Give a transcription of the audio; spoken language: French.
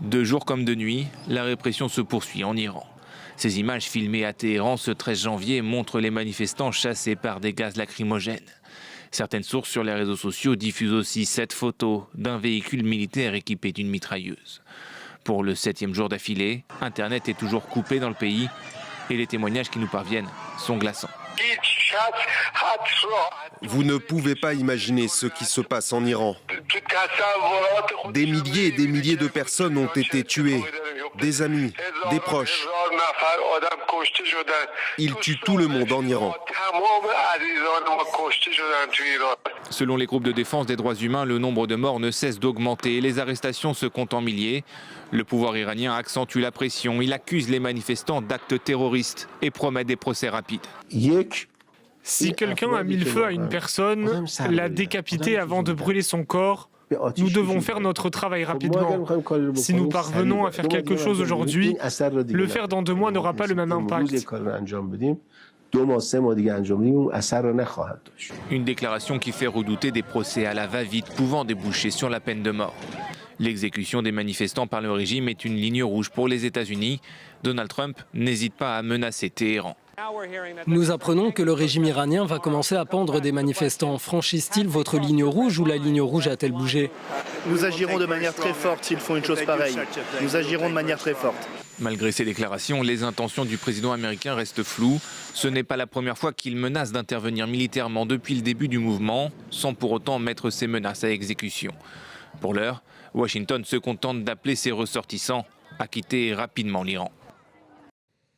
De jour comme de nuit, la répression se poursuit en Iran. Ces images filmées à Téhéran ce 13 janvier montrent les manifestants chassés par des gaz lacrymogènes. Certaines sources sur les réseaux sociaux diffusent aussi cette photo d'un véhicule militaire équipé d'une mitrailleuse. Pour le 7e jour d'affilée, Internet est toujours coupé dans le pays et les témoignages qui nous parviennent sont glaçants. Vous ne pouvez pas imaginer ce qui se passe en Iran. Des milliers et des milliers de personnes ont été tuées, des amis, des proches. Ils tuent tout le monde en Iran. Selon les groupes de défense des droits humains, le nombre de morts ne cesse d'augmenter et les arrestations se comptent en milliers. Le pouvoir iranien accentue la pression. Il accuse les manifestants d'actes terroristes et promet des procès rapides. Si quelqu'un a mis le feu à une personne, l'a décapité avant de brûler son corps, nous devons faire notre travail rapidement. Si nous parvenons à faire quelque chose aujourd'hui, le faire dans 2 mois n'aura pas le même impact. Une déclaration qui fait redouter des procès à la va-vite pouvant déboucher sur la peine de mort. L'exécution des manifestants par le régime est une ligne rouge pour les États-Unis. Donald Trump n'hésite pas à menacer Téhéran. Nous apprenons que le régime iranien va commencer à pendre des manifestants. Franchissent-ils votre ligne rouge ou la ligne rouge a-t-elle bougé? Nous agirons de manière très forte s'ils font une chose pareille. Nous agirons de manière très forte. Malgré ces déclarations, les intentions du président américain restent floues. Ce n'est pas la première fois qu'il menace d'intervenir militairement depuis le début du mouvement, sans pour autant mettre ses menaces à exécution. Pour l'heure, Washington se contente d'appeler ses ressortissants à quitter rapidement l'Iran.